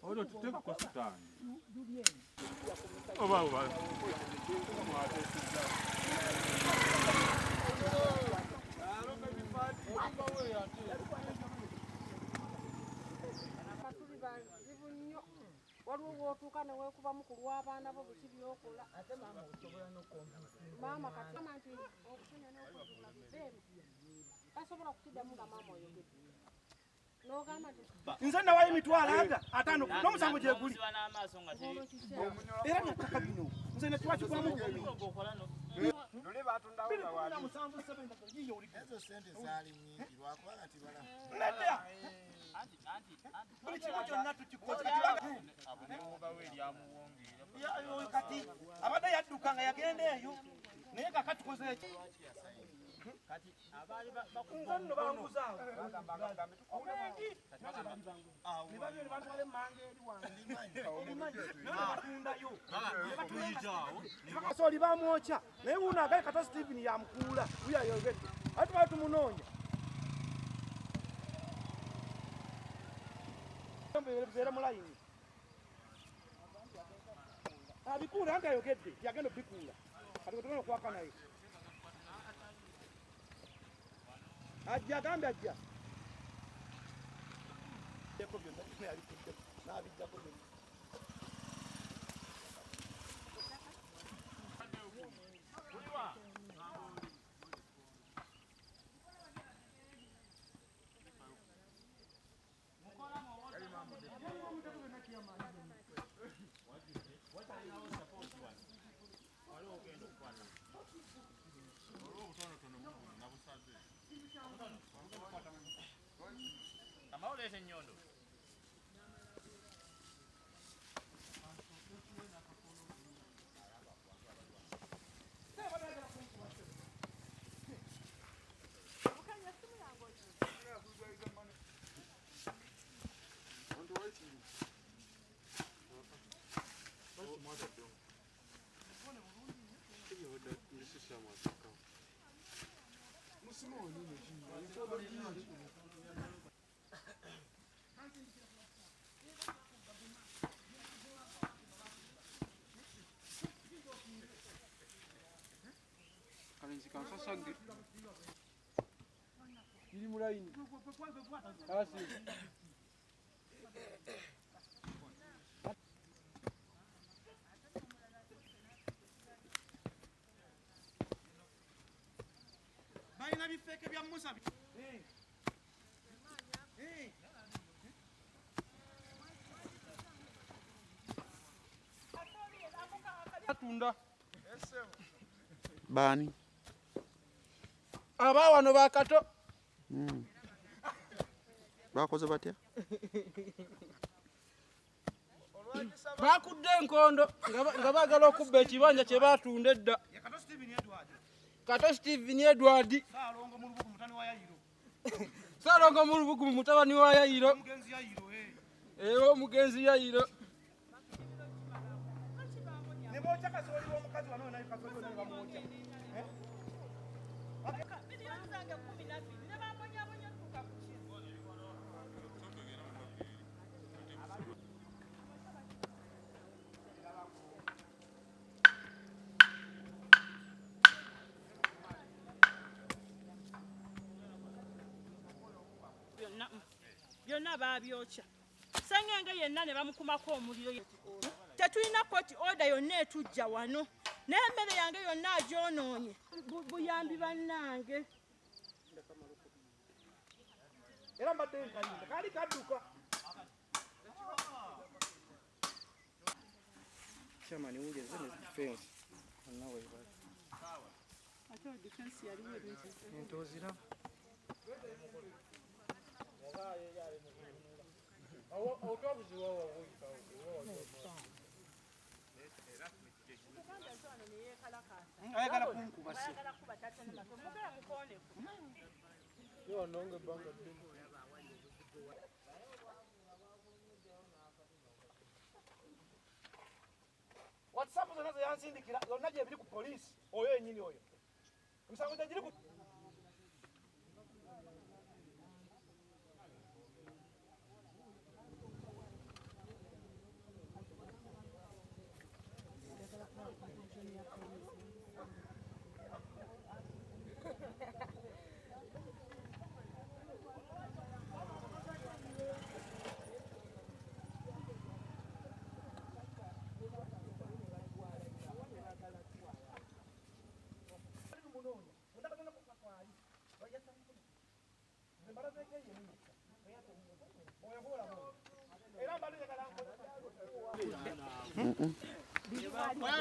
Olha, tu teve que consultar. Oh, vai, vai. Waliwo otuuka ne weekuba mukulu w'abaana bo buki by'okola. Ate maama osobola n'okwongeza. Maama kati nti okusonya n'okwongeza bibeemu. Tasobola kukiddamu nga maama oyogedde. N'ogamba nti nze nawayo emitwalo aga 5 n'omusango gye guli. Era n'ettaka lino nze ne twakigulamu ezo sente zaali nnyingi lwakuba nti bala nedda buli kimu kyonna tukikoze kati abadde yadduka nga yagenda eyo naye kaka tukoze eki nze nno banguzaawo kasooli bamwokya naye wuno agaye kata Stephen yamukuula uyayogedde ati bali tumunoonya bibeere mu layini abikuula nti ayogedde yagenda obikuula kati wetugenda okwaka naye ajja agambe ajja n'abijjako Iri mu layini. Kasi. balina bifeeke bya Musa Atunda. Bani. Aba wano bakato. Bakoze batya? Bakudde enkondo nga bagala okubba ekibanja kye batunda edda. Kato Stephen Edward. Salongo mu Lubugu mutabani wa Yayiro. Omugenzi Yayiro. Nebocha kasooli w'omukazi wano naye kasooli wano bamwocha. Byonna babyokya. Sengenge yenna ne bamukumako omuliro. Tetulina court order yonna etujja wano. N'emmere yange yonna agyonoonye. Buyambi bannange. Era mbadde nkayinda kaali kadduka. Chairman uje zene defense. Nawe bali. Ate defense yaliwo ebintu. Ntozira. Ayagala kunkuba si. Yo nonge banga ddini. WhatsApp zonna ze yansindikira zonna gye biri ku poliisi oyo yennyini oyo. Emisango gye giri ku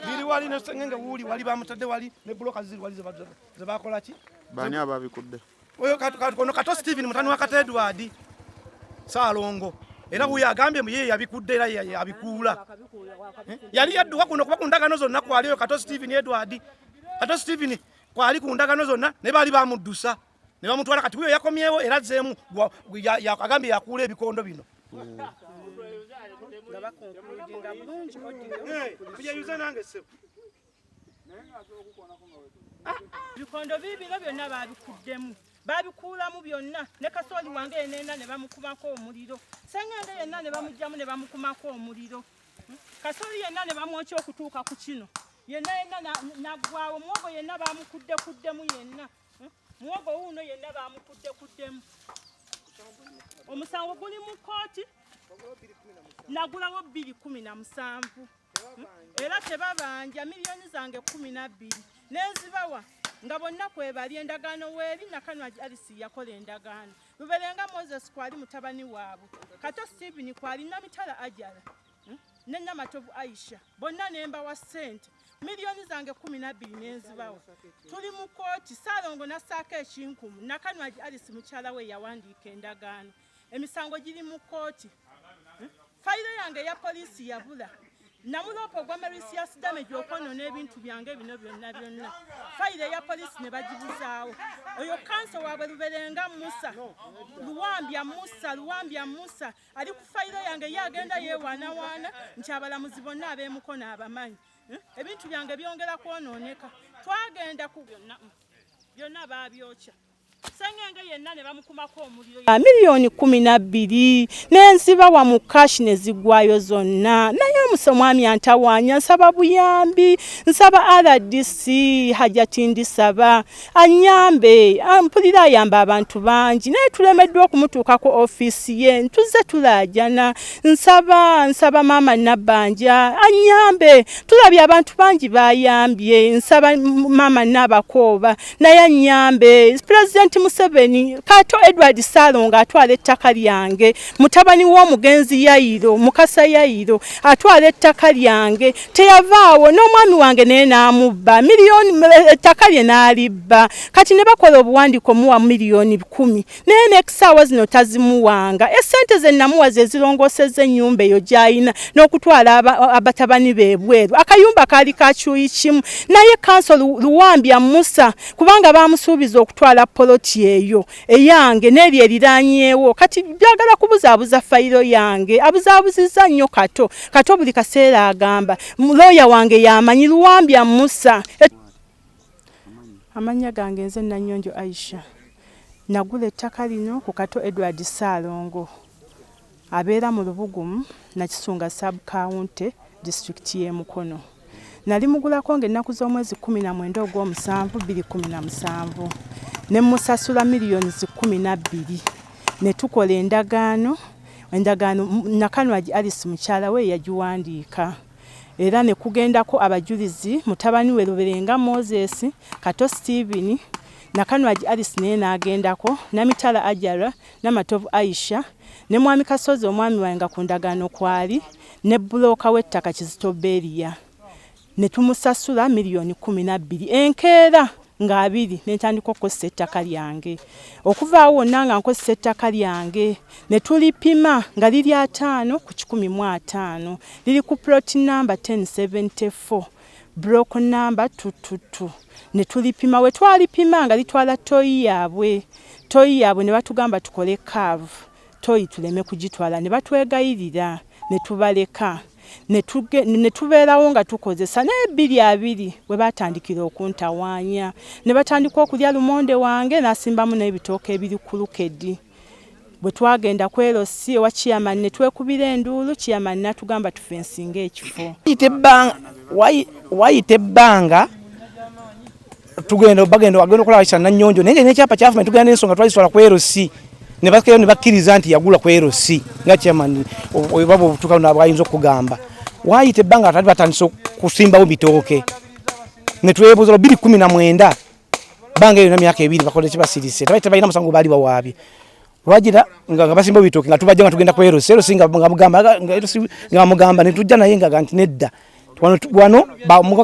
Biri wali ne Sengenge wuli wali bamutadde wali ne Buloka ziri wali ze bakola ki? Bani ababikudde. Oyo kono Kato Steven mutani wa Kato Edward Saalongo. Era huyo agambye mu ye yabikudde era yabikuula. Yali yadduka kuno kuba ku ndagano zonna kwaliyo Kato Steven Edward. Kato Steven kwali ku ndagano zonna ne bali bamuddusa. Ne bamutwala kati huyo yakomyewo era zeemu agambye yakuula ebikondo bino. Bikondo bibiro byonna babikuddemu babikuulamu byonna ne kasooli wange enena ne bamukumako omuliro Sengenge yenna ne bamugjamu ne bamukumako omuliro kasooli yenna ne bamwokya okutuuka ku kino yenna naggwawo muwogo yenna bamukudde-kuddemu yenna muwogo wuuno yenna bamukudde-kuddemu omusango guli mu kooti nagulawo 217 era tebabanja miliyoni zange 12 nenzibawa nga bonna kwebali endagaano weeri Nakanwa Alisi yakola endagaano Luberenga Moses kwali mutabani waabwe Kato Steven kwali Namitala Ajala ne Namatovu Aisha bonna nemba wa ssente miliyoni zange 12 nenzibawa tuli mu kooti Saalongo nassaako ekinkumu Nakanwa Alisi mukyala we yawandiika endagaano emisango giri mu kooti fayiro yange ya poliisi yabula namulopa ogwa malicious damage okwonoona ebintu byange bino byonna fayiro ya poliisi ne bagibuzaawo oyo kanso waabwe Luberenga Luwambya Musa ali ku fayiro yange ye agenda yeewaanawaana nti abalamuzi bonna ab'emukono abamanyi ebintu byange byongera kwonooneka twagenda ku byonna baabyokya Sengenge yenna ne bamukumako omuliro miliyoni 12 nenzibawa mu cash ne zigwayo zonna naye omusomwami antawaanya nsaba buyambi nsaba RDC Hajati ndisaba anyambe ampulira ayamba abantu bangi naye tulemeddwa okumutuuka ku office ye ntuze tulajana nsaba mama Nabanja anyambe tulabye abantu bangi bayambye nsaba mama Nabakooba naye anyambe President Museveni Kato Edward Saalongo atwala ettaka lyange mutabani w'omugenzi Yayiro Mukasa Yayiro atwala ettaka lyange teyavaawo n'omwami wange naye n'amubba miliyoni ettaka lye n'alibba kati ne bakola obuwandiiko muwa miliyoni 10 naye n'ekisaawa zino tazimuwanga essente ze namuwa ze zirongoosezza ennyumba eyo gy'ayina n'okutwala abatabani beebweru akayumba kaali kakyuyi kimu naye kanso Luwambya Musa kubanga baamusuubiza okutwala Poloti eyo eyange n'ebyo eriranyeewo kati byagala kubuzaabuza fayiro yange abuzaabuzizza nnyo Kato buli kaseera agamba looya wange yamanyi Luwambya Musa amanya gange nze Nanyonjo Aisha nagula ettaka lino ku Kato Edward Saalongo abeera mu Lubugumu Nakisunga sub county district y'e Mukono nali mugulako ng'ennaku z'omwezi 19 ogw'omusanvu 2017 ne musasula miliyoni 12 ne tukola endagaano Nakanwa Alisi mukyala we yagiwandiika era ne kugendako abajulizi mutabani we Luberenga Moses Kato Steven Nakanwa Alisi naye n'agendako Namitala Ajala Namatovu Aisha ne mwami Kasozi omwami wange ku ndagaano kwali ne buloka w'ettaka Kizito Beria ne tumusasula miliyoni 12 enkeera nga 2 netandika okukozesa ettaka lyange okuvaawo nanga nkozesa ettaka lyange ne tulipima nga liri 5 ku 105 liri ku plot number 1074 block number 222 ne tulipima we twalipima nga litwala toyi yaabwe ne batugamba tukole curve toyi tuleme kugitwala ne batwegayirira ne tubaleka ne tubeerawo nga tukozesa naye 2 we batandikira okuntawaanya ne batandika okulya lumonde wange nasimbamu n'ebitooke ebiri ku lukedi bwe twagenda ku LC wa chairman ne twekubira enduulu chairman natugamba tufensinga ekifo wayite ebbanga bagenda okulaba Aisha Nanyonjo naye n'ekyapa kyafuna tugenda n'ensonga twaliswala ku LC ne bakkiriza nti yagula ku LC nga chairman babo obutuuka n'abwayinza okugamba wayite ebbanga atali batandise kusimbawo bitooke ne twebuuza 2019 banga eyo na myaka 2 bakola kibasirise tebalina musango baali bawaabye Lwagira nga basimba bitoke nga tubajja nga tugenda kwero sero singa nga mugamba ne tujja naye nga nti nedda wano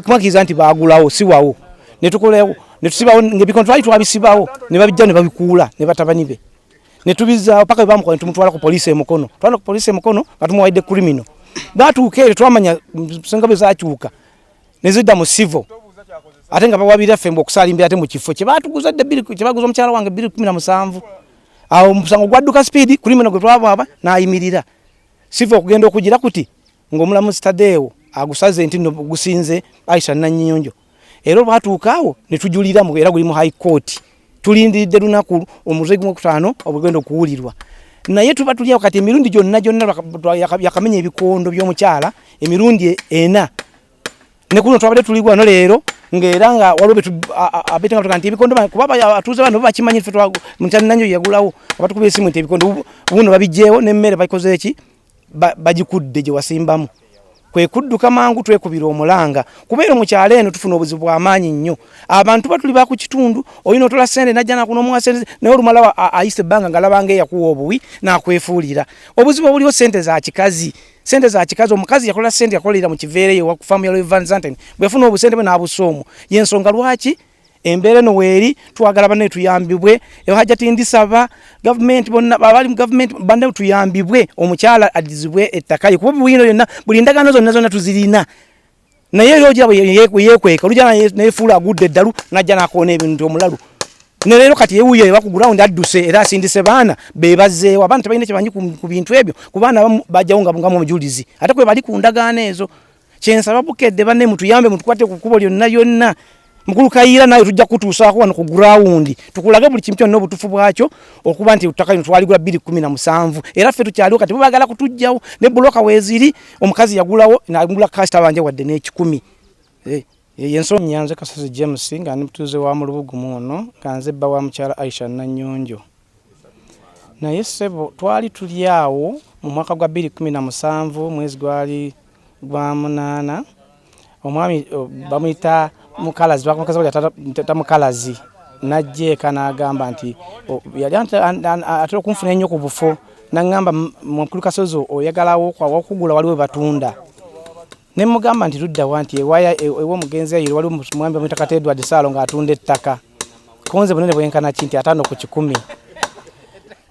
mwakiza nti bagulawo siwawo ne tukolewo ne tusibawo ng'ebikondo twali twabisibawo ne babijja ne babikuula ne batabani be ne tubizaawo paka bamukola tumutwala ku poliisi emukono twala ku poliisi emukono nga tumuwaidde criminal batuuka eri twamanya senga bwe zaakyuka ne zidda mu civil ate nga bawabira ffe okusalimbira ate mu kifo kye baatuguza dde kye baguza omukyala wange 2017 awo musango gwadduka speed criminal gwe twabwaba n'ayimirira civil okugenda okugira kuti ng'omulamuzi Tadeewo agusaze nti no gusinze Aisha Nannyonjo era bwatuuka awo ne tujulira mu era guli mu high court tulindiridde lunaku omuzegi mu 5 obugenda okuwulirwa naye tuba tuliawo kati emirundi gyonna yakamenya ebikondo by'omukyala emirundi 4 ne kuno twabadde tuligwa no leero ngera nga waliwo abetenga tukanti ebikondo kuba atuze bano bakimanyi ffe Mukyala Nanyo yagulawo abatukubye esimu nti ebikondo buno babijjeewo n'emmere bayikoze eki bagikudde gye wasimbamu kwe kudduka mangu twekubira omulanga kubeera omukyala eno tufuna obuzibu bw'amaanyi nnyo abantu batuli ba ku kitundu olina otola ssente najja nakunomuwa ssente naye olumala ayise ebbanga ngalabanga eyakuwa obuwi n'akwefuulira obuzibu obuliwo ssente za kikazi omukazi yakola ssente yakolera mu kiveere ye wakufamu ya Van Zanten bwefuna obusente bwe n'abusoomu yensonga lwaki embeera eno weeri twagala banne tuyambibwe hajati ndisaba government bonna abali mu government banne tuyambibwe omukyala adizibwe ettaka ye kuba bwino yonna buli ndagaano zonna tuzirina naye era ogira yekweka olujja nefuula agudde eddalu najja nakoona ebintu omulalu ne leero kati yewuye bakugulawo ndi adduse era asindise baana bebazeewo abantu tebalina kyebanyi ku bintu ebyo ku baana abamu bajjawo nga omujulizi ate kwe bali ku ndagaano ezo kyensaba bukedde banne mutuyambe mutukwate ku kkubo lyonna Mukulu Kayiira nayo tujja kutuusaako wano ku ground tukulage buli kintu kyonna obutufu bwakyo okuba nti tutaka twaligula 2017 era ffe tukyaliwo kati bubagala kutujjawo ne buloka weeziri omukazi yagulawo n'agula kasita banje wadde n'ekikumi yenso nyanze Kasozi James nga nimutuze wa mu Lubugumu ono kanze bba wa mukyala Aisha Nannyonjo naye ssebo twali tuli awo mu mwaka gwa 2017 mwezi gwali gwa 8 omwami bamuyita Mukalazi bamukazi bali Mukalazi najje kana agamba nti yali atera okunfuna ennyo ku bufo nangamba Mukulu Kasozi oyagalawo kwa okugula waliwo batunda ne mugamba nti tudda wanti ewo mugenzi yiro waliwo mwambe mutaka Edward Salo nga atunda ettaka konze bunene bwenkana kinti 5 ku 10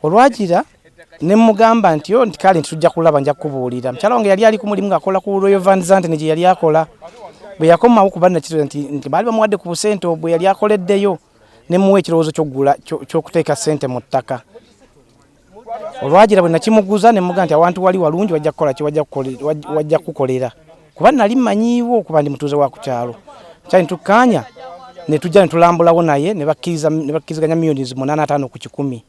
olwagira ne mugamba nti yo nti kale tujja kulaba nja kubuulira mukyala wange yali ali ku mulimu akola ku Royal Van Zanten gye yali akola bwe yakoma okubanna kito nti bali bamuwadde ku busente obwe yali akoleddeyo ne muwe ekirowoozo ky'okuteeka ssente mu ttaka olwagira bwe nakimuguza ne muga nti awantu wali walungi wajja kukola ki wajja kukolera kuba nali mmanyiiwo okuba ndi mutuuze wa ku kyalo kyali tukkaanya ne tujja ne tulambulawo naye ne bakkirizaganya millions 8.5 ku 10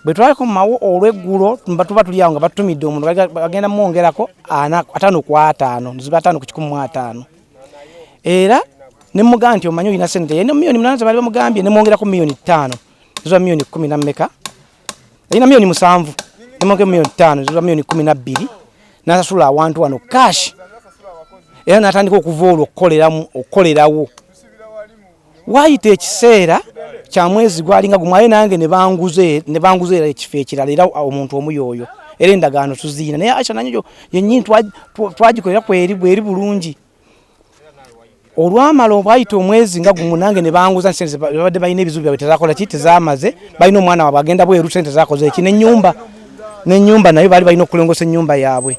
bwe twalikomawo olw'eggulo tuba tuli awo nga batumidde omuntu bagenda mwongerako 5 ku 5 ziba 5 ku 15 era ne mugamba nti omanyi olina ssente ye ne million 8 bali bamugambye ne mwongerako million 5 ziba million 10 na mmeka alina million 7 ne mwongerako million 5 ziba million 12 n'asasula awantu wano cash era n'atandika okuva olwo okukolerawo waayita ekiseera kya mwezi gwalinga gumwaye nange ne banguze era ekifo ekirala era omuntu omuyooyo era endagaano tuziina naye Aisha Nannyonjo yennyini twagikolera bweri bulungi olwamala obwayita omwezi nga gumu nange ne banguza nsente babadde balina ebizibu byabwe tezakola ki tezaamaze balina omwana waabwe agenda bweru sente zakoze eki n'ennyumba nayo baali balina okulongosa ennyumba yaabwe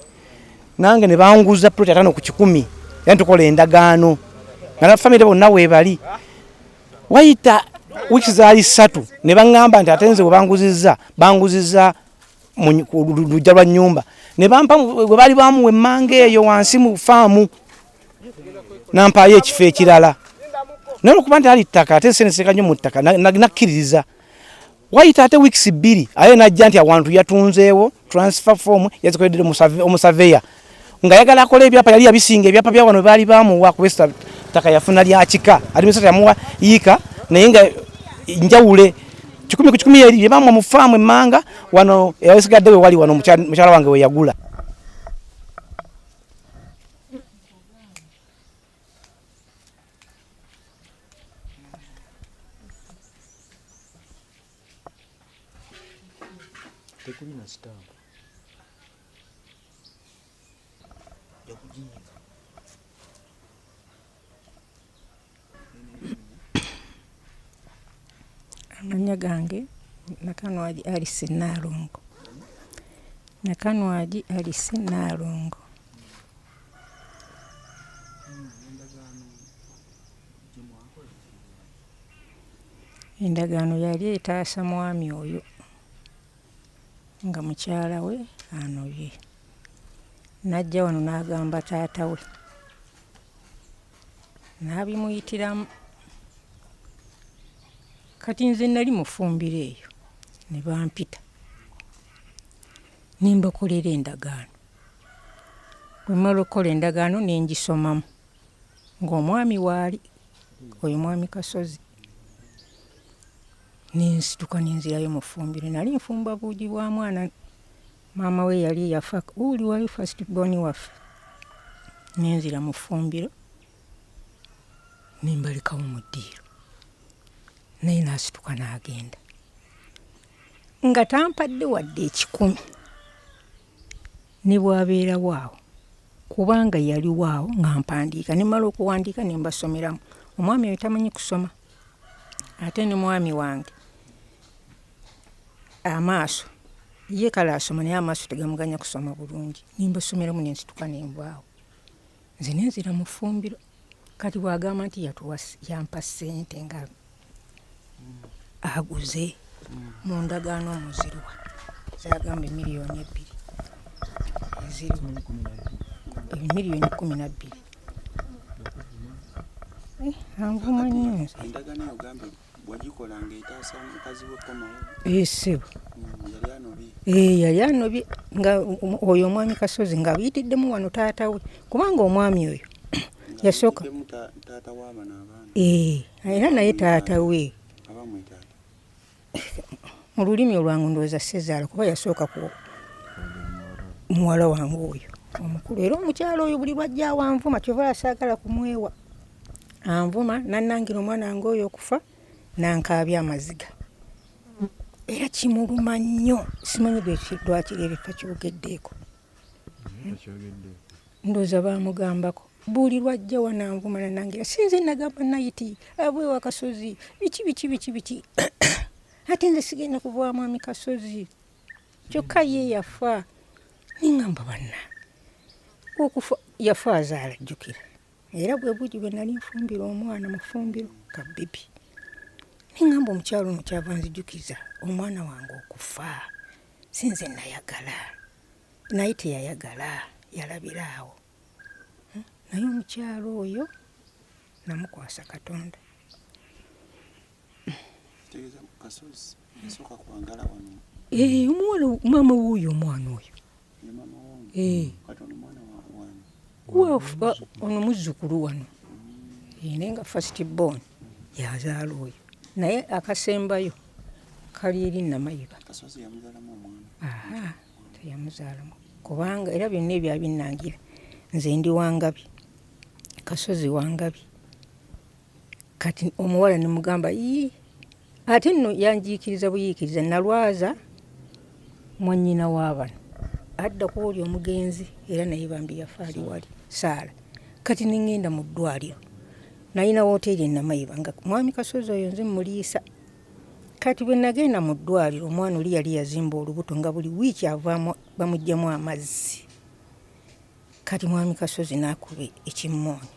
nange ne banguza ploti 5 ku 10 era tukola endagaano nga famire bonna weebali wayita wiki zaali 3 ne baŋŋamba nti ate nze bwe banguzizza mu lujja lwa nnyumba ne bampa bwe baali bamuwa emmanga eyo wansi mu faamu nampaayo ekifo ekirala naye olwokuba nti ali ttaka ate ensene ziteeka nnyo mu ttaka nakkiririza wayita ate weeks 2 aye najja nti awantu yatunzeewo transfer form yazikoleddere omusaveya nga yagala akola ebyapa yali yabisinga ebyapa bya wano baali bamuwa kubesa ttaka yafuna lya kika administrator yamuwa yiika naye nga njawule 10 ku 10 yali bamuwa mu faamu emmanga wano yawesigadde we wali wano mukyala wange we yagula tekuli na sitampu yakujinyiza amanya gange Nakanwaagi Alice Nalongo. Nakanwaagi Alice Nalongo. Endagaano yali etaasa mwami oyo nga mukyala we anobye. Najja wano n'agamba taata we. N'abimuyitiramu. Kati nze nali mufumbiro eyo ne bampita. Nimbakolera endagaano. Bwe mmala okukola endagaano ne ngisomamu. Ng'omwami waali, oyo mwami Kasozi. Ninsituka ninzirayo mu ffumbiro. Nali nfumba buugi bwa mwana. Maama we yali yafa. Uli wali first born waffe. Nenzira mu ffumbiro. Nimbalekawo mu ddiiro. Naye n'asituka n'agenda. Nga tampadde wadde 10. Ne bw'abeera waawo. Kubanga yali waawo nga mpandiika. Ne mmala okuwandiika ne mbasomeramu. Omwami oyo tamanyi kusoma. Ate ne mwami wange. Amaaso. Ye kale asoma naye amaaso tegamuganya kusoma bulungi. Nimbasomeramu ne nsituka ne nvaawo. Nze nenzira mu ffumbiro. Kati bw'agamba nti yampa ssente nga aguze mu ndagaano omuzirwa. Zagamba miliyoni 2. Eziriwo. Miliyoni 12. Anvuma nnyo nze. endagaano yogambe bwagikolanga etaasa mukazi we komawo Ssebo. yali anobye Yali anobye nga oyo omwami Kasozi nga biyitiddemu wano taata we. Kubanga omwami oyo yasooka. taata w'abaana abaana Era naye taata we. abamwetaata Mu lulimi olwangu ndowooza Ssezaala kuba yasooka ku muwala wange oyo omukulu. Era omukyalo oyo buli bwajja awanvuma kyova asaagala kumwewa. Anvuma nannangira omwana wange oyo okufa nankaabya amaziga. Era kimuluma nnyo. Simanyi lwakiri takyogeddeeko. Ndowooza baamugambako. Buli lwajja wananvuma nannangira sinze nagamba nayiti abwe wa Kasozi biki. Ate nze sigenda kuva mwami Kasozi. Kyokka ye yafa. Ningamba banna. Okufa yafa azaala jjukira. Era bwe bugi bwe nali nfumbira omwana mu ffumbiro ka bibi. Ningamba omukyalo ono kyava nzijukiza omwana wange okufa. Sinze nayagala. Naye teyayagala. Yalabira awo. Naye omukyalo oyo namukwasa Katonda. tegeeza Kasozi yasooka kwangala wano Omuwala maama w'oyo omwana oyo. ye mama wange kati ono mwana wange Ono muzzukulu wano. Naye nga first born yazaala oyo. Naye akasembayo kali eri Namayiba. Kasozi yamuzaalamu omwana Teyamuzaalamu. Kubanga era byonna ebyo abinnangira. Nze ndi Wangabi. Kasozi Wangabi. Kati omuwala ne mugamba ate nno yanjiikiriza buyiikiriza nalwaza mwannyina w'abano. Adda ku oli omugenzi era naye bambi yafa ali wali Saala. Kati ningenda mu ddwaliro. Nalina woteeri Namayiba nga mwami Kasozi oyo nze muliisa. Kati bwe nagenda mu ddwaliro omwana oli yali yazimba olubuto nga buli wiiki avaamu bamuggyamu amazzi. Kati mwami Kasozi n'akuba ekimmoonyo.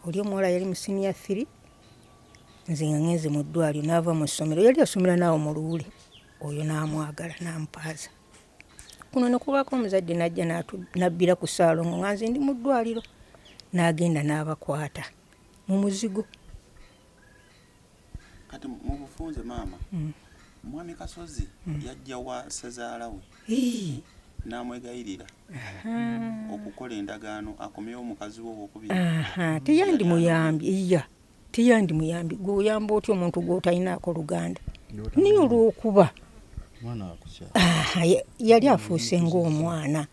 Oli omuwala yali mu senior 3. Nze nga ngenze mu ddwaliro n'ava mu ssomero. Yali asomera naawo mu Luwule. Oyo n'amwagala n'ampaaza. Kuno ne kubaako omuzadde n'ajja n'abbira ku Ssaalongo nga nze ndi mu ddwaliro. N'agenda n'abakwata mu muzigo. kati mu bufunze maama mwami Kasozi yajja wa Ssezaala we n'amwegayirira okukola endagaano akomyewo omukazi we owokubiri. Teyandi muyambi gweoyamba otya omuntu gw'otalinaako luganda. Naye olw'okuba yali afuuse ng'omwana.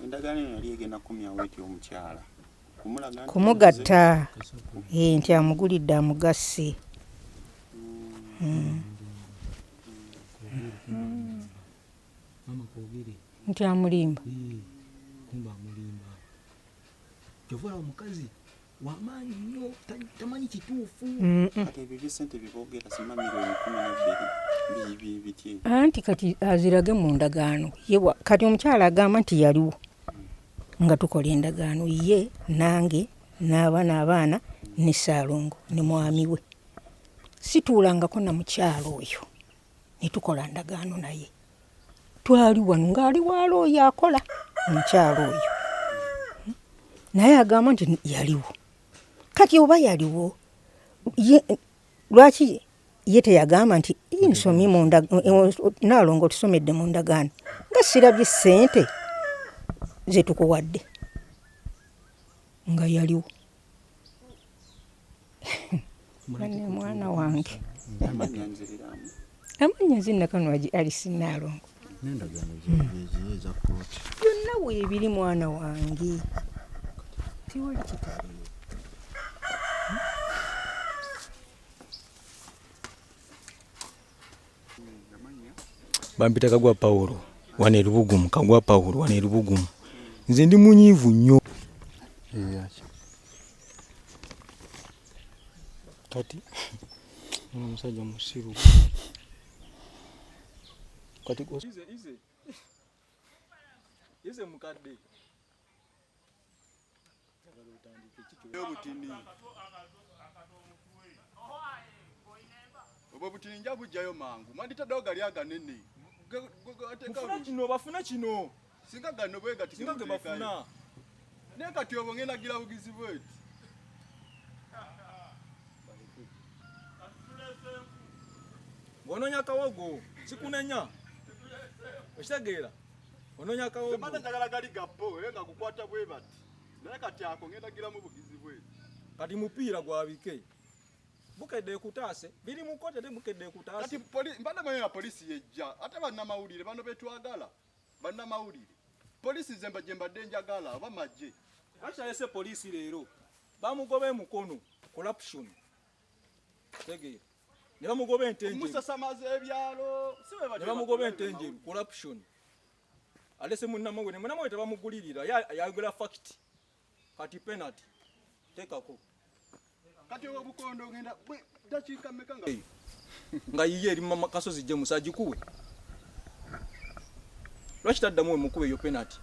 endagaano eno yali egenda kumyawo eti omukyala kumugatta nti amugulidde amugasse. nti amulimba kumba amulimba kyovala omukazi wamaanyi nnyo tamanyi kituufu kati ebyo byesente bibogera sima milioni 12 bitye anti kati azirage mu ndagaano kati omukyala agamba nti yaliwo nga tukola endagaano ye nange n'abaana ne Ssaalongo ne mwami we situulangako na mukyalo oyo ne tukola ndagaano naye twali wano ng'ali waalo oyo akola omukyalo oyo naye agamba nti yaliwo kati oba yaliwo lwaki ye teyagamba nti nsomye Naalongo tusomedde mu ndagaano nga sirabye ssente ze tukuwadde nga yaliwo ne mwana wange amanya nzinnakano alisi Naalongo n'endagaano gyeza kooti byonna weebiri mwana wange tiwali kitali bampita Kagwa Paulo wane Lubugumu Kagwa Paulo wane Lubugumu nze ndi munyiivu nnyo kati omusajja musiru kati ize mukadde obo butini nja bujjayo mangu mwanditaddewo gali aganene bafuna kino singa gano bwegati singa ge bafuna naye kati obwo ngenda gira bugizi bweti ng'onoonya kawogo sikunenya okitegeera onoonya kawogo semana njagala gali gappo era nga kukwata bwe bati naye kati ako ngenda giramu bugizi bweti kati mupiira gwabike bukedde kutaase biri mu kote te bukedde kutaase kati mbadde manyi na polisi yejja ate bannamawulire bano betwagala bannamawulire polisi zemba jembadde njagala oba majje akyalese polisi leero bamugoba emukono corruption tegeera ne bamugoba entenjeru musasamaza ebyalo ne bamugoba entenjeru corruption alese munnamawulire tebamugulirira yayogera fact kati penalty tekako kati obukondo ngenda dakiika mmeka nga yiye eri mama Kasozi James agikuwe lwaki taddamu emukube eyo penalty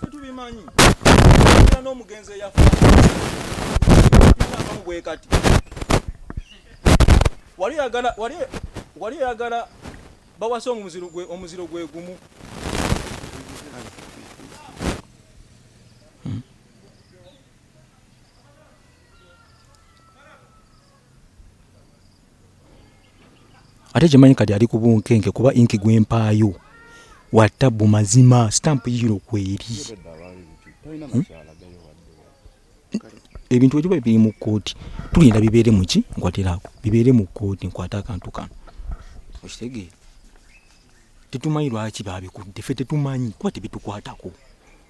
tetubimanyi era n'omugenzi eyafa bwe kati wali yagala bawase omuziro gwe gumu ate kyemanyi kati ali ku bunkenke kuba inki gwempaayo wattabu mazima stamp yiro kweri ebintu ebiba biri mu kkooti tulinda bibeere muki nkwatirako bibeere mu kkooti nkwata akantu kano okitegeera tetumanyi lwaki babikudde ffe tetumanyi kuba tebitukwatako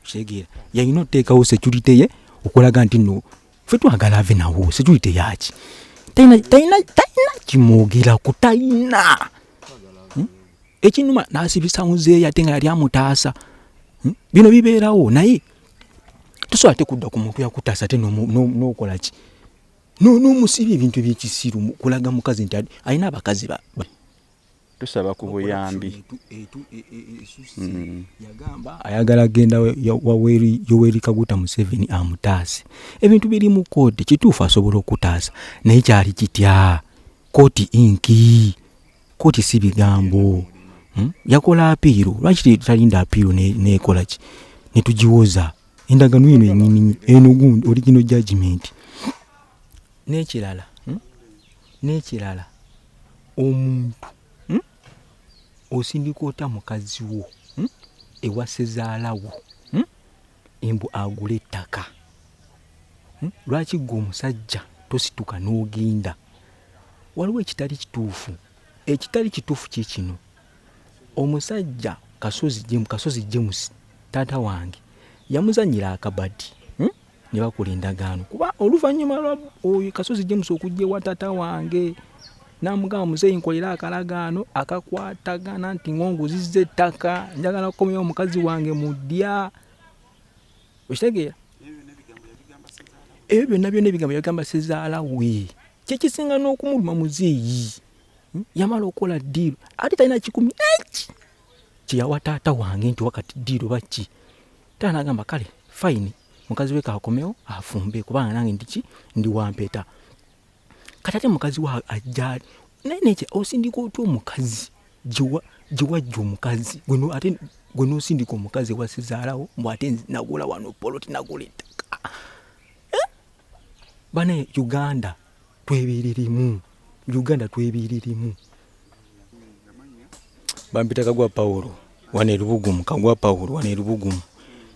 okitegeera yalina oteekawo security ye okulaga nti no ffe twagala ave nawo security yaki talina kimwogera ku talina ekinuma n'asibisa muzeeyi ate nga yali amutaasa bino bibeerawo naye tusobola tekudda ku muntu yakutaasa ate n'okola ki n'omusibya ebintu ebyekisiru kulaga mukazi nti alina abakazi tusaba ku buyambi yagamba ayagala agenda Yoweri Kaguta Museveni amutaase ebintu biri mu kooti kituufu asobola okutaasa naye kyali kitya kooti inki kooti si bigambo yakola apiiro lwaki talinda apiiro nekola ki netugiwoza endagano eno enyini eno gundi original judgment n'ekirala omuntu osindika mukazi wo ewa Ssezaala wo embu agula ettaka lwaki gwe omusajja tosituka n'ogenda waliwo ekitali kituufu kikino omusajja Kasozi James taata wange yamuzanyira akabadi ne bakola endagaano kuba oluvannyuma lwa oyo Kasozi James okujja ewa taata wange namugamba muzeeyi nkolera akalagaano akakwatagana nti ngongo zizze ettaka njagala kukomyawo omukazi wange mu ddya. Okitegeera? Ebyo byonna ebigambo yabigamba Ssezaala we. Kyekisinga n'okumuluma muzeeyi. Yamala okukola ddiiro ate talina kikumi eki kyeyawa taata wange nti wakati ddiiro baki. Taata n'agamba kale fayini mukazi we kaakomewo afumbe kubanga nange ndiki ndi wampeta. Kati ate mukazi wa ajjali naye nekye osindika otya omukazi gye wajja omukazi ate gwe n'osindika omukazi wa Ssezaalawo mbw ate nagula wano Poloti nagula ettaka. Bane Uganda twebeererimu. Uganda twebeererimu. Bampita Kagwa Paulo wano e Lubugumu. Kagwa Paulo wano e Lubugumu.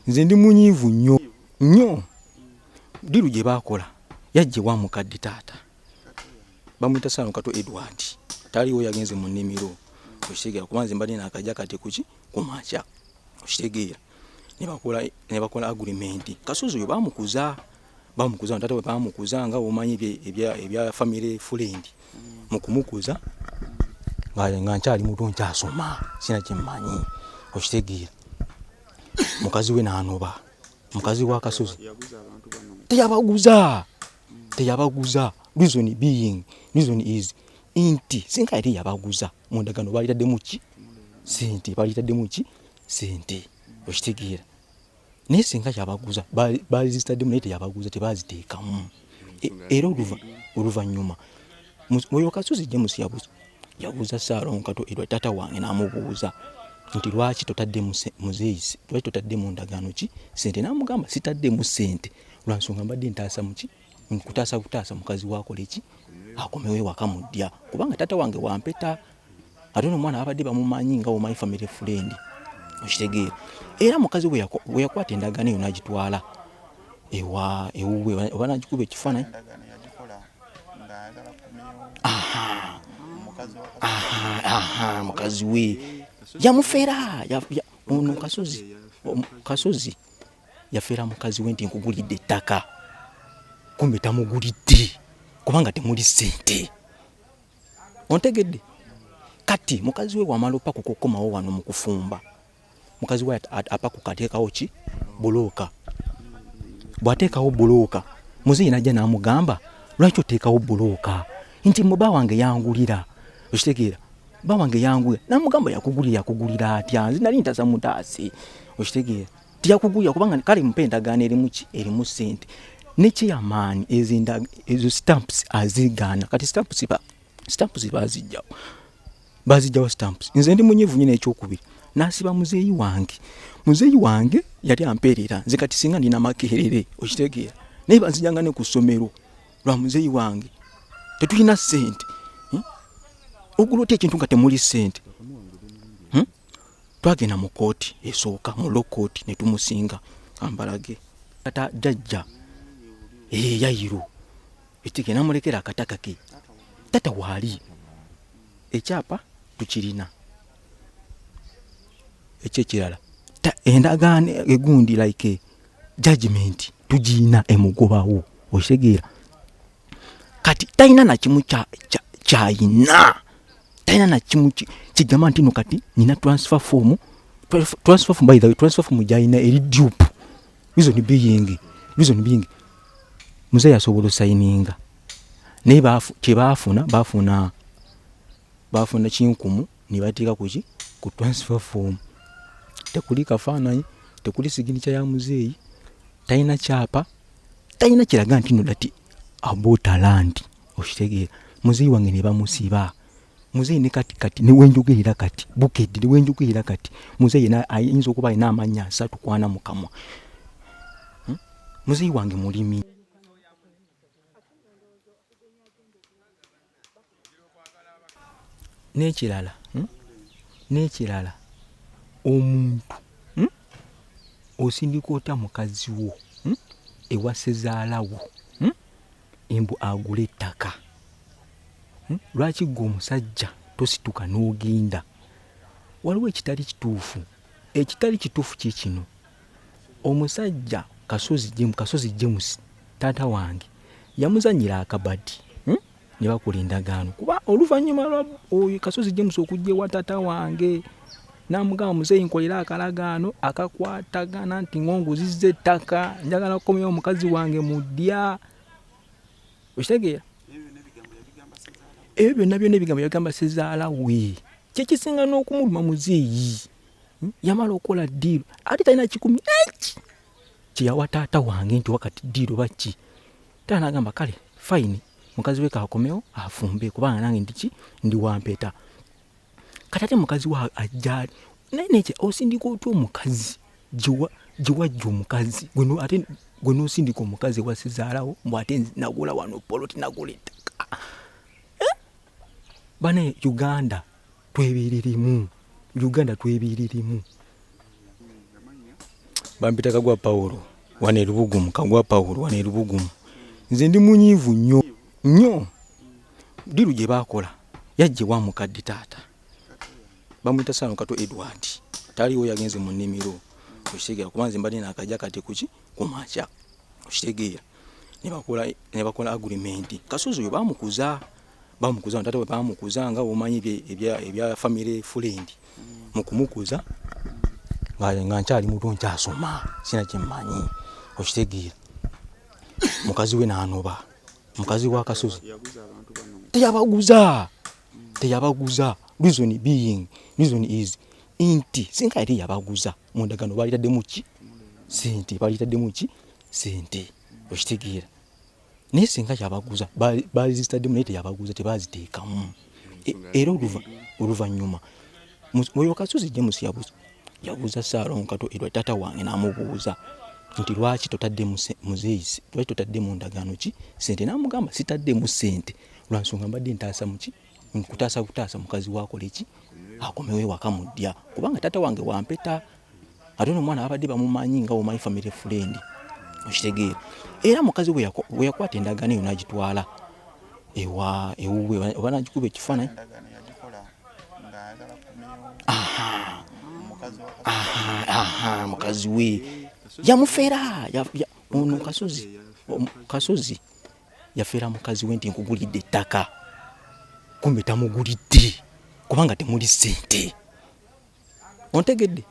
Nze ndi munyiivu nnyo. Ddiru gye baakola yajje wa mukadde taata bamuyita Ssemaka Edward taliwo yagenze mu nnimiro. Okitegeera kuba nze mbadde naakajja kati kuki kumakya. Okitegeera ne bakola agreement. Kasozi oyo baamukuza taata we baamukuza nga omanyi ebya family friend mu kumukuza nga nkyali muto nkyasoma sina kye mmanyi. Okitegeera mukazi we n'anoba. Mukazi wa Kasozi teyabaguza. Reason is inti singa yali yabaguza mu ndagaano balitadde sente. Okitegeera naye singa yabaguza bazitaddemu naye teyabaguza tebaziteekamu. Era oluvannyuma oyo Kasozi James yabuuza Ssemaka Edward taata wange n'amubuuza nti lwaki totadde muzeeyi lwaki totadde mu ndagaano ki sente. N'amugamba sitaddemu sente lwansonga mbadde ntaasa muki kutaasa mukazi wakola eki akomewo ewaka mu ddya kubanga taata wange wampeta ate n'omwana abadde bamumanyi nga omanyi family friend. Okitegeera era mukazi we yakwata endagaano eyo n'agitwala ewuwe oba n'agikuba ekifaananyi. Mukazi we yamufera ono Kasozi yafera mukazi we nti nkugulidde ettaka kumbe tamugulidde kubanga temuli sente. Ontegedde kati mukazi we wamala opaku kukomawo wano mu kufumba mukazi we apaku kateekawo ki bulooka. Bw'ateekawo bulooka muzeeyi najja n'amugamba lwaki oteekawo bulooka nti muba wange yangulira. Okitegeera ba wange yangulira n'amugamba yakugulira atya nze nali ntasa mutaase. Okitegeera tiyakugulira kubanga kale mpa endagaano erimu sente nekyeyamaani ezo stamps azigaana. Kati stamps bazijjawo stamps. Nze ndi munyiivu nyina ekyokubiri n'asiba muzeeyi wange yali ampeerera nze kati singa ndina makerere. Okitegeera naye banzijjanga ne ku ssomero lwa muzeeyi wange tetulina sente. Ogula otya ekintu nga temuli sente. Twagenda mu kooti esooka mu law court ne tumusinga ambalage tata jjajja yayiro ekige namulekera akataka ke tata waali ekyapa tukirina ekyekirala endagaano egundi like judgment tugiina emugobawo. Okitegeera kati talina na kimu kyayina talina na kimu kigamba nti no kati nina transfer form by the way transfer form gyayina eri dupe. Reason being muzeeyi asobola osayininga naye baafuna kinkumu ne bateeka ku transfer form. Tekuli kafaananyi tekuli signature ya muzeeyi talina kyapa talina kiraga nti no dati about land. Okitegeera muzeeyi wange ne bamusiba. Muzeeyi ne kati newenjogerera kati bukedde newenjogerera kati muzeeyi ayinza okuba alina amannya 3 kwana mu kamwa. Muzeeyi wange mulimi. N'ekirala omuntu osindika otya mukazi wo ewa Ssezaala wo embu agula ettaka. Lwaki gwe omusajja tosituka n'ogenda? Waliwo ekitali kituufu kikino. Omusajja Kasozi James taata wange yamuzanyira akabadi ne bakola endagaano kuba oluvannyuma lwa oyo Kasozi James okujja ewa taata wange n'amugamba muzeeyi nkolera akalagaano akakwatagana nti ngongo zizze ettaka njagala kukomyawo omukazi wange mu ddya okitegeera ebyo byonna ebigambo yagamba Ssezaala we kyekisinga n'okumuluma muzeeyi yamala okola ddiiro ate talina kikumi kyeyawa taata wange nti wakati ddiiro baki taata n'agamba kale fayini mukazi we kaakomewo afumbe kubanga nange ndiki ndi wampeta kati ate mukazi wa ajjali naye nekye osindika otya omukazi gye wajja omukazi gwe n'osindika omukazi wa Ssezaalawo mbw ate nagula wano Poloti nagula ettaka bane Uganda twebeererimu bampita Kagwa Pawulo wane Lubugumu Kagwa Pawulo wane Lubugumu nze ndi munyiivu nnyo ddiru gye baakola yajje wa mukadde taata bamuyita Kato Edward taliwo yagenze mu nnimiro okitegeera kuba nze mbadde naakajja kati kuki kumakya okitegeera ne bakola agreement Kasozi oyo baamukuza taata we baamukuza nga omanyi ebya family friend mu kumukuza nga nkyali muto nkyasoma sina kyemmanyi okitegeera mukazi we n'anoba mukazi wa Kasozi teyabaguza reason is inti singa yali yabaguza mu ndagaano balitadde sente okitegeera naye singa yabaguza bazitaddemu naye teyabaguza tebaziteekamu era oluvannyuma oyo Kasozi James yabuuza Saalongo Kato Edward taata wange n'amubuuza nti lwaki totaddemu muzeeyi lwaki totaddemu ndagaano ki sente n'amugamba sitaddemu sente lwansonga mbadde ntaasa muki kutaasa mukazi wakola eki akomewo ewaka mu ddya kubanga taata wange wampeta ate n'omwana babadde bamumanyi nga omanyi family friend okitegeera era mukazi we yakwata endagaano eyo n'agitwala ewuwe oba n'agikuba ekifaananyi mukazi we yamufera ono Kasozi yafera mukazi we nti nkugulidde ettaka kumbe tamugulidde kubanga temuli ssente ontegedde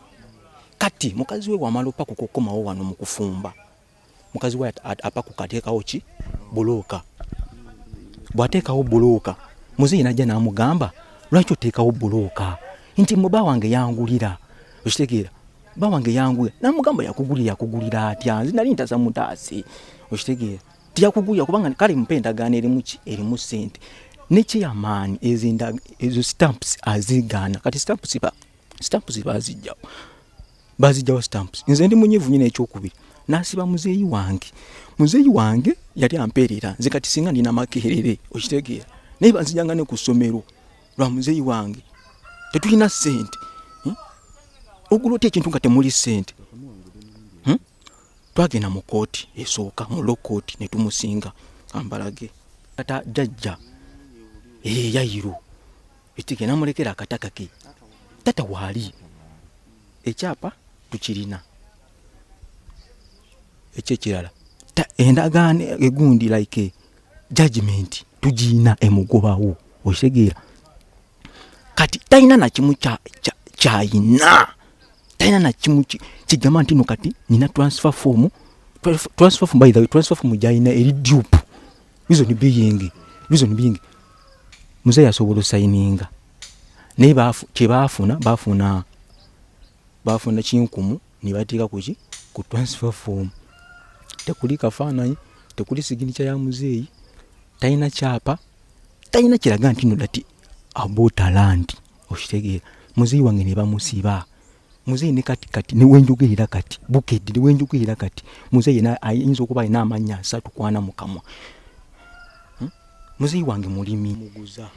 kati mukazi we wamala opaku kukomawo wano mu kufumba mukazi we apaku kateekawo ki bulooka bw'ateekawo bulooka muzeeyi najja n'amugamba lwaki oteekawo bulooka nti muba wange yangulira okitegeera ba wange yangulira n'amugamba yakugulira atya nze nali ntasa mutaasi okitegeera tiyakugulira kubanga kale mpa endagaano erimu ssente nekyeyamaani ezo stamps azigaana kati stamps bazijjawo stamps nze ndi munyiivu nyina ekyokubiri n'asiba muzeeyi wange yali ampeerera nze kati singa ndina makerere okitegeera naye banzijjanga ne ku ssomero lwa muzeeyi wange tetulina ssente ogula otya ekintu nga temuli ssente twagenda mu kooti esooka mu law court ne tumusinga ambalage tata jjajja yayiro ekige namulekera akataka ke tata waali ekyapa tukirina ekyekirala endagaano egundi like judgment tugiina emugobawo okitegeera kati talina nakimu kyayina talina nakimu kigamba nti no kati nina transfer form by the way transfer form gyayina eri dupe reason being muzeeyi asobola osayininga naye baafuna kinkumu ne bateeka ku transfer form tekuli kafaananyi tekuli signature ya muzeeyi talina kyapa talina kiraga nti no dati about land okitegeera muzeeyi wange ne bamusiba muzeeyi ne kati newenjogerera kati bukedde newenjogerera kati muzeeyi ayinza okuba alina amannya 3 kwana mu kamwa muzeeyi wange mulimi muguza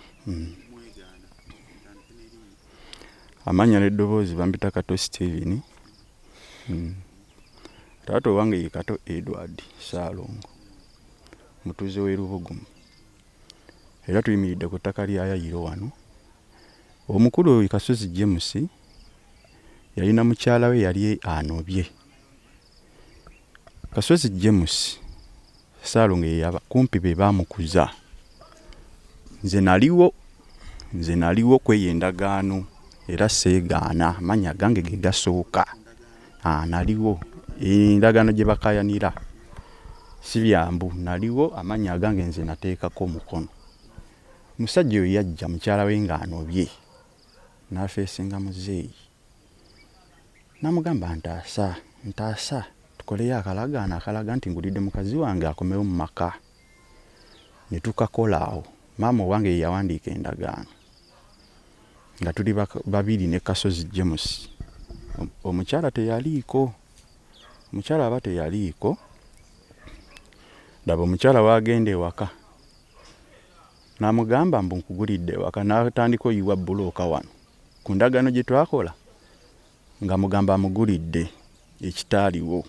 amanya n'eddoboozi bampita Kato Steven taata wange ye Kato Edward Saalongo mutuuze w'e Lubugumu era tuyimiridde ku ttaka lya Yayiro wano omukulu oyo Kasozi James yalina mukyala we yali anobye Kasozi James Saalongo kumpi be baamukuza nze naliwo kweyo endagaano era seegaana amanya gange ge gasooka. Naliwo endagaano gye bakayanira si byambu, naliwo amanya gange nze nateekako omukono. Musajja oyo yajja mukyala we ng'anobye n'afeesinga muzeeyi n'amugamba ntaasa tukoleyo akalagaano akalaga nti ngulidde mukazi wange akomewo mu maka. Ne tukakola awo. Maama wange ye yawandiika endagaano nga tuli babiri ne Kasozi James. Omukyala teyaliiko. Omukyala aba teyaliiko. Laba omukyala waagenda ewaka n'amugamba mbu nkugulidde ewaka, n'atandika oyiwa bbulooka wano ku ndagaano gye twakola nga mugamba amugulidde ekitaaliwo.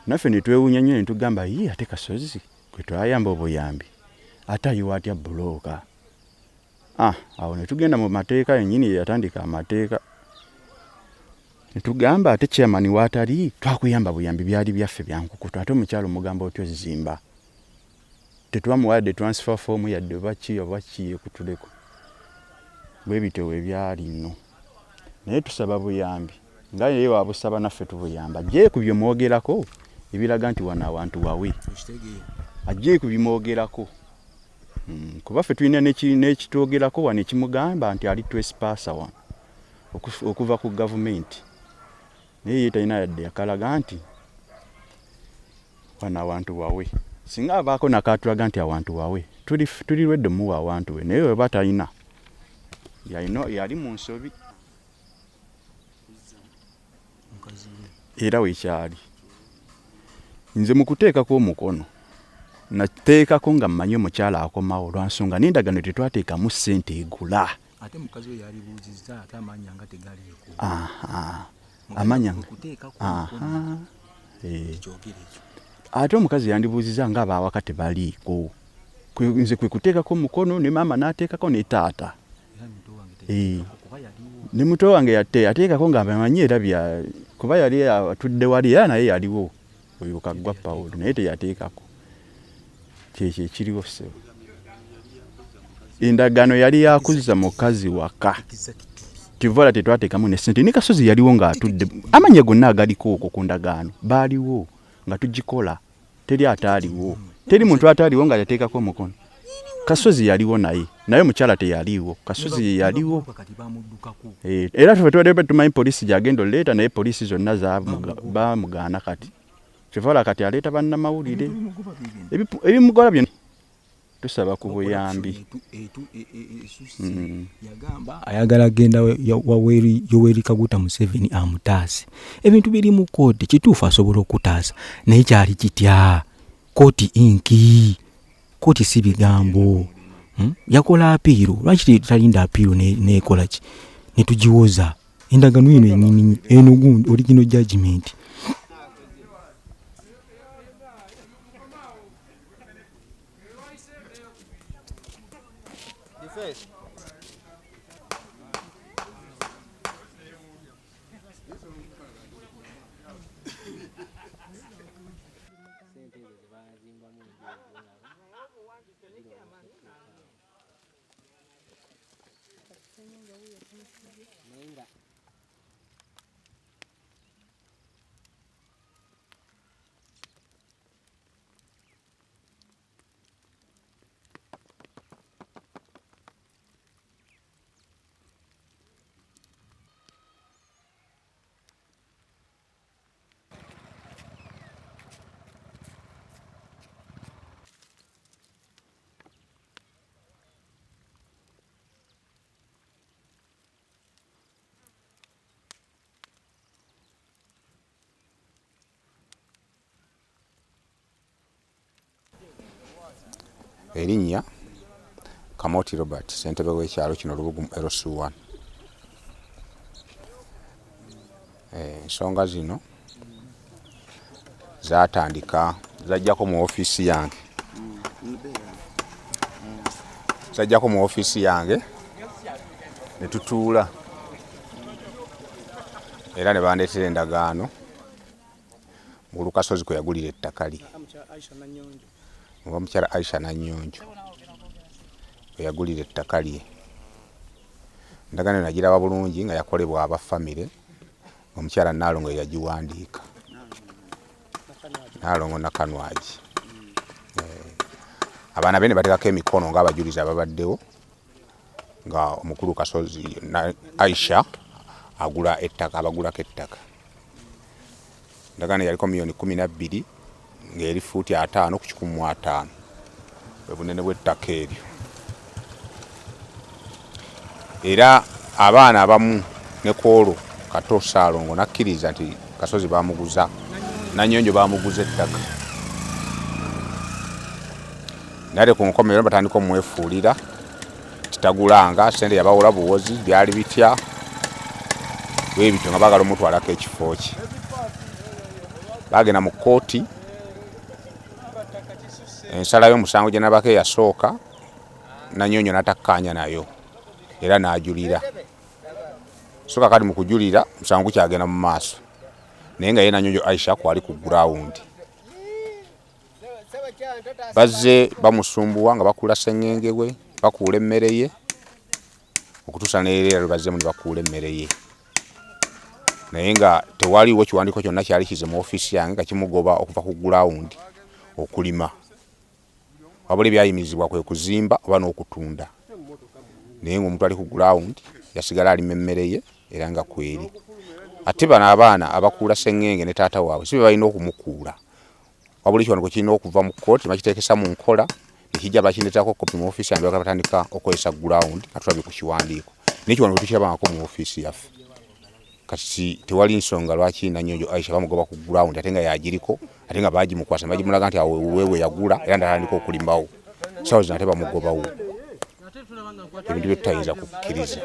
Naffe ne twewuunya nnyo ne tugamba ate Kasozi gwe twayamba obuyambi ate ayiwa atya bbulooka. Awo ne tugenda mu mateeka, yennyini ye yatandika amateeka. Ne tugamba ate chairman waatali twakuyamba buyambi byali byaffe byankukutu, ate omukyala omugamba otyo zimba. Tetwamuwadde transfer form yadde oba ki ekutuleko. Bwe bityo we byali nno. Naye tusaba buyambi nga ye wabusaba naffe tubuyamba. Ajje ku byomwogerako ebiraga nti wano awantu wawe. Ajje ku bimwogerako. Kuba ffe tulina n'ekitwogerako wano ekimugamba nti ali trespass wano okuva ku gavumenti. Naye ye talina yadde akalaga nti wano awantu wawe. Singa abaako nakatulaga nti awantu wawe tuli lwedde muwa awantu we, naye weba talina yali mu nsobi era wekyali. Nze mu kuteekako omukono nateekako nga mmanyi omukyala akomawo lwa nsonga n'endagaano tetwateekamu ssente egula. Ate mukazi we yalibuuzizza ate amanya nga tegaliiko. Amanya ate omukazi yandibuuzizza nga abaawaka tebaliiko. Nze kwe kuteekako omukono ne maama n'ateekako ne taata. Ne muto wange yateekako nga amanyi era kuba yali atudde wali era naye yaliwo oyo kaggwa Pawulo naye teyateekako. Kyekyo ekiriwo ssebo. Endagaano yali yakuzza mukazi waka. Kivola tetwateekamu ne ssente. Ne Kasozi yaliwo ng'atudde. Amanya gonna agaliko okwo ku ndagaano baaliwo nga tugikola. Teri ataaliwo. Teri muntu ataaliwo nga yateekako omukono. Kasozi yaliwo naye omukyala teyaliwo. Kasozi yaliwo. Era ffe twadde tumanyi poliisi gyagenda oleeta naye poliisi zonna bamugaana kati. Kivola kati aleeta bannamawulire. Ebimugola byonna tusaba ku buyambi. Yagamba ayagala agenda waweri Yoweri Kaguta Museveni amutaase. Ebintu biri mu kooti kituufu asobola okutaasa naye kyali kitya. Kooti inki. Kooti si bigambo. Yakola apiiro. Lwaki talinda apiiro nekola ki? Ne tugiwoza. Endagaano eno ennyini eno gundi original judgment. Erinnya Kamoti Robert, ssentebe w'ekyalo kino Lubugumu LC1. Ensonga zino zaatandika zajjako mu ofiisi yange ne tutuula era ne bandeetera endagaano mu Lukasozi kwe yagulira ettaka lye. Omukyala Aisha Nanyonjo yagulira ettaka lye. Endagaano nagiraba bulungi nga yakolebwa aba famire, omukyala Naalongo yagiwandiika, Naalongo Nakanwagi. Abaana be ne bateekako emikono ng'abajulizi ababaddewo nga omukulu Kasozi Aisha agula ettaka, abagulako ettaka. Endagaano yaliko $12,000 ng'eri fuuti 5 ku 150 bwe bunene bw'ettaka eryo. Era abaana abamu ne kwolwo Kato Saalongo nakkiriza nti Kasozi bamuguza, Nanyonjo bamuguza ettaka. Nale ku nkomerero batandika omwefuulira kitagulanga, sente yabawula buwozi, byali bitya bwe bityo nga baagala omutwalako ekifo kye. Bagenda mu kkooti, ensala y'omusango gye nabako eyasooka, Nanyonyo n'atakkaanya nayo era n'ajulira. So kakati mu kujulira musango kyagenda mu maaso, naye nga ye Nanyonjo Aisha kwali ku gurawundi. Bazze bamusumbuwa nga bakuula Sengenge we, bakuula emmere ye, okutuusa neera lwe bazzemu ne bakuula emmere ye. Naye nga tewaliwo kiwandiiko kyonna kyali kize mu ofiisi yange nga kimugoba okuva ku gurawundi okulima. Wabula ebyayimirizibwa kwe kuzimba oba n'okutunda. Naye ng'omuntu ali ku gurawundi yasigala alima emmere ye era nga kweri. Ate bano abaana abakuula Sengenge ne taata waabwe si be balina okumukuula. Wabula ekiwandiiko kirina okuva mu kkooti bakiteekesa mu nkola, ekijja bakindeetako kopi mu ofiisi yange batandika okozesa gurawundi nga tulabye ku kiwandiiko. Naye ekiwandiiko tukirabangako mu ofiisi yaffe. Kati tewali nsonga lwaki Nanyonjo Aisha bamugoba ku gurawundi ate nga yagiriko, ate nga bagimukwasa bagimulaga nti awo wewe yagula era natandika okulimbawo. Saawa zino ate bamugobawo. Ebintu bye tutayinza kukkiriza.